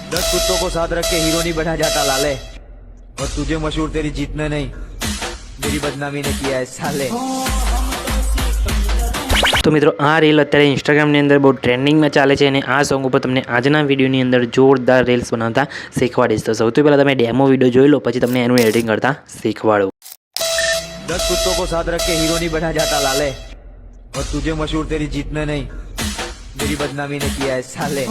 10 कुत्तों को साथ रख के हीरो नहीं बना जाता लाले, और तुझे मशहूर तेरी जीत ने नहीं मेरी बदनामी ने किया है साले। तो मित्रों आ રીલ અત્યારે ઇન્સ્ટાગ્રામની અંદર બહુ ટ્રેન્ડિંગમાં ચાલે છે અને આ સોંગ ઉપર તમને આજના વિડીયોની અંદર જોરદાર રીલ્સ બનાવતા શીખવાડીશ। તો સૌથી પહેલાં તમે ડેમો વિડીયો જોઈ લો, પછી તમને એનું એડિટિંગ કરતા શીખવાડું। 10 कुत्तों को साथ रख के हीरो नहीं बना जाता लाले, और तुझे मशहूर तेरी जीत ने नहीं मेरी बदनामी ने किया है साले।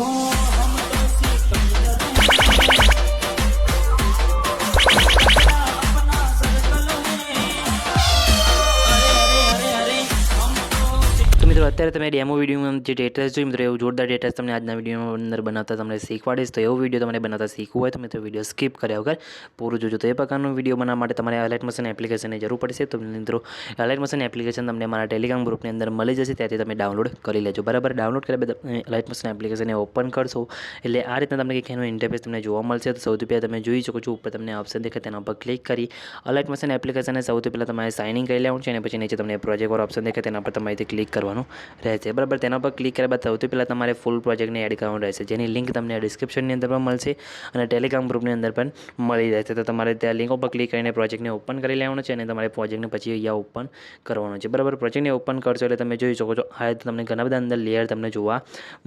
तो मित्रों અત્યારે તમે ડેમો વિડીયોમાં જે ડેટાસ જોઈ મિત્રો એવું જોરદાર ડેટાસ તમને આજના વિડીયોમાં અંદર બનાવતા તમને શીખવાડીશ। તો એવો વિડીયો તમને બનાવતા શીખવું હોય તો મિત્રો વિડીયો સ્કીપ કર્યા વગર પૂરું જોજો। તો એ પ્રકારનો વિડીયો બનાવવા માટે તમારે અલાઇટ મોશન એપ્લિકેશનની જરૂર પડશે। તો મિત્રો અલાઇટ મોશન એપ્લિકેશન તમને મારા ટેલિગ્રામ ગ્રુપની અંદર મળી જશે, ત્યાંથી તમે ડાઉનલોડ કરી લેજો બરાબર। ડાઉનલોડ કર્યા બાદ અલાઇટ મોશન એપ્લિકેશનને ઓપન કરશો એટલે આ રીતના તમને કંઈક એનું ઇન્ટરફેસ તમને જોવા મળશે। તો સૌથી પહેલાં તમે જોઈ શકો છો ઉપર તમને ઓપ્શન દેખાય તેના પર ક્લિક કરી અલાઇટ મોશન એપ્લિકેશનને સૌથી પહેલાં તમારે સાઇન ઇન કરી લેવાનું છે અને પછી નીચે તમને પ્રોજેક્ટ વાળો ઓપ્શન દેખાય તેના પર તમારે ક્લિક કરવાનું રહેશે બરાબર। તેના પર ક્લિક કર્યા બાદ સૌથી પહેલાં તમારે ફૂલ પ્રોજેક્ટને એડ કરવાનું રહેશે, જેની લિંક તમને ડિસ્ક્રિપ્શનની અંદર પણ મળશે અને ટેલિગ્રામ ગ્રુપની અંદર પણ મળી રહેશે। તો તમારે ત્યાં લિંક ઉપર ક્લિક કરીને પ્રોજેક્ટને ઓપન કરી લેવાનું છે અને તમારે પ્રોજેક્ટને પછી અહીંયા ઓપન કરવાનું છે બરાબર। પ્રોજેક્ટને ઓપન કરશો એટલે તમે જોઈ શકો છો આ રીતે તમને ઘણા બધા અંદર લેયર તમને જોવા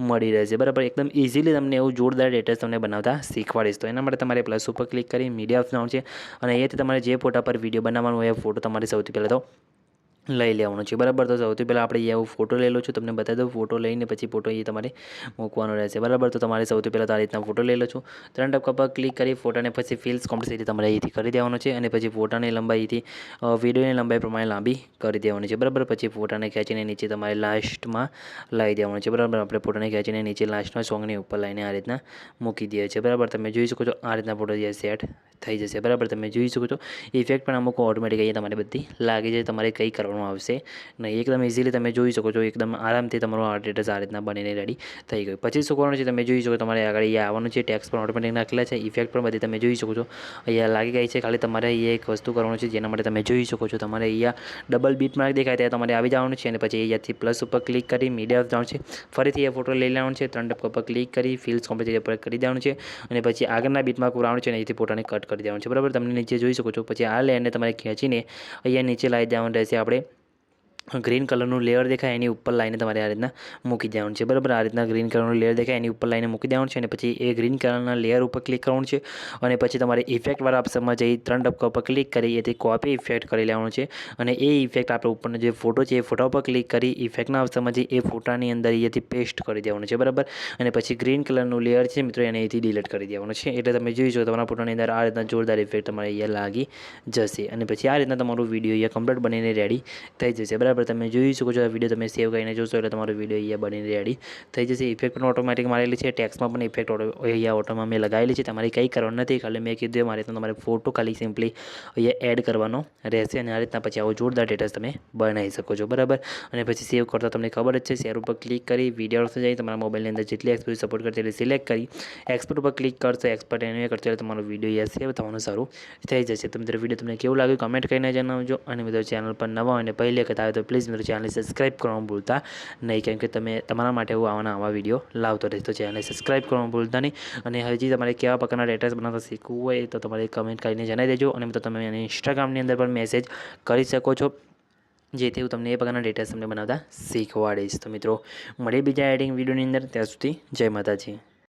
મળી રહેશે બરાબર। એકદમ ઇઝીલી તમને એવું જોરદાર ડેટાસ તમને બનાવતા શીખવાડીશ। તો એના માટે તમારે પ્લસ ઉપર ક્લિક કરી મીડિયા જવાનું છે અને અહીંયાથી તમારે જે ફોટા પર વિડીયો બનાવવાનો હોય એ ફોટો તમારે સૌથી પહેલાં તો લઈ લેવાનો છે બરાબર। તો સૌથી પહેલાં આપણે અહીંયા ફોટો લઈ લો છું, તમને બતાવી દઉં ફોટો લઈને પછી ફોટો એ તમારે મૂકવાનો રહેશે બરાબર। તો તમારે સૌથી પહેલાં તો આ રીતના ફોટો લઈ લો છું, 3 ટપકા પર ક્લિક કરી ફોટાને પછી ફિલ્સ કોમ્પ્લીટ તમારે અહીંથી કરી દેવાનો છે અને પછી ફોટાની લંબાઈ અહીંથી વિડીયોની લંબાઈ પ્રમાણે લાંબી કરી દેવાની છે બરાબર। પછી ફોટાને ખેંચીને નીચે તમારે લાસ્ટમાં લાવી દેવાનું છે બરાબર। આપણે ફોટાને ખેંચીને નીચે લાસ્ટમાં સોંગની ઉપર લાવીને આ રીતના મૂકી દઈએ છીએ બરાબર। તમે જોઈ શકો છો આ રીતના ફોટો જે સેટ થઈ જશે બરાબર। તમે જોઈ શકો છો ઇફેક્ટ પણ અમુક ઓટોમેટિક અહીંયા તમારે બધી લાગી જાય, તમારે કંઈ કરવાનું આવશે નહીં, એકદમ ઇઝીલી તમે જોઈ શકો છો, એકદમ આરામથી તમારો આ ડેટા આ રીતના બનીને રેડી થઈ ગયું। પછી શું કરવાનું છે તમે જોઈ શકો તમારે આગળ અહીંયા આવવાનું છે, ટેક્સ પણ ઓટોમેટિક નાખેલા છે, ઇફેક્ટ પણ બધી તમે જોઈ શકો છો અહીંયા લાગી ગઈ છે। ખાલી તમારે અહીંયા એક વસ્તુ કરવાનું છે જેના માટે તમે જોઈ શકો છો તમારે અહીંયા ડબલ બીટ માર્ક દેખાય ત્યાં તમારે આવી જવાનું છે અને પછી અહીંયાથી પ્લસ ઉપર ક્લિક કરી મીડિયા જવાનું છે, ફરીથી એ ફોટો લઈ લેવાનું છે, 3 ટપકા પર ક્લિક કરી ફિલ્સ કોમ્પ્લીટ પર કરી દેવાનું છે અને પછી આગળના બીટમાં કરાવવાનું છે અને અહીંથી ફોટાને કટ કરી દેવાનું છે બરાબર। તમે નીચે જોઈ શકો છો પછી આ લેયરને તમારે ખેંચીને અહીંયા નીચે લાવી દેવાનું રહેશે। આપણે ગ્રીન કલરનું લેયર દેખાય એની ઉપર લાઈને તમારે આ રીતના મૂકી દેવાનું છે બરાબર। આ રીતના ગ્રીન કલરનું લેયર દેખાય એની ઉપર લાઈને મૂકી દેવાનું છે અને પછી એ ગ્રીન કલરના લેયર ઉપર ક્લિક કરવાનું છે અને પછી તમારે ઇફેક્ટવાળા ઓપ્શનમાં જઈ 3 ટપકા ઉપર ક્લિક કરી એથી કોપી ઇફેક્ટ કરી લેવાનું છે અને એ ઇફેક્ટ આપણે ઉપરનો જે ફોટો છે એ ફોટા ઉપર ક્લિક કરી ઇફેક્ટના ઓપ્શનમાં જઈ એ ફોટાની અંદર અહીંયાથી પેસ્ટ કરી દેવાનું છે બરાબર। અને પછી ગ્રીન કલરનું લેયર છે મિત્રો એને અહીંથી ડિલીટ કરી દેવાનું છે એટલે તમે જોઈ શકો તમારા ફોટાની અંદર આ રીતના જોરદાર ઇફેક્ટ તમારે અહીંયા લાગી જશે અને પછી આ રીતના તમારું વિડીયો અહીંયા કમ્પ્લીટ બનીને રેડી થઈ જશે બરાબર। તમે જોઈ શકો છો આ વિડીયો તમે સેવ કરીને જોશો એટલે તમારો વિડીયો અહીંયા બનીને રેડી થઈ જશે। ઇફેક્ટ પણ ઓટોમેટિક મારેલી છે, ટેક્સમાં પણ ઇફેક્ટ અહીંયા ઓટોમાં મેં લગાવેલી છે, તમારે કંઈ કરવાનું નથી, ખાલી મેં કીધું મારે તો તમારે ફોટો ખાલી સિમ્પલી અહીંયા એડ કરવાનો રહેશે અને આ રીતના પછી આવો જોરદાર ડેટાસ તમે બનાવી શકો છો બરાબર। અને પછી સેવ કરતા તમને ખબર જ છે, શેર ઉપર ક્લિક કરી વિડીયો જઈ તમારા મોબાઈલની અંદર જેટલી એક્સપોર્ટ સપોર્ટ કરશે એટલે સિલેક્ટ કરી એક્સપોર્ટ ઉપર ક્લિક કરશો, એક્સપોર્ટ એનું કરશો એટલે તમારો વિડીયો અહીંયા સેવ થવાનું સારું થઈ જશે। તો મિત્રો વિડીયો તમને કેવું લાગ્યું કમેન્ટ કરીને જણાવજો અને મિત્રો ચેનલ પર નવા હોય અને પહેલી વખત આવે તો પ્લીઝ મિત્રો ચેનલને સબસ્ક્રાઈબ કરવાનું ભૂલતા નહીં, કેમ કે તમારા માટે હું આવા વિડીયો લાવતો રહીશ। તો ચેનલને સબસ્ક્રાઈબ કરવાનું ભૂલતા નહીં અને હજી તમારે કેવા પ્રકારના ડેટાસ બનાવતા શીખવું હોય તો તમારે કમેન્ટ કરીને જણાવી દેજો અને મિત્રો તમે એને ઇન્સ્ટાગ્રામની અંદર પણ મેસેજ કરી શકો છો જેથી હું તમને એ પ્રકારના ડેટાસ તમને બનાવતા શીખવાડીશ। તો મિત્રો મળીએ બીજા એડિટિંગ વિડીયોની અંદર, ત્યાં સુધી જય માતાજી।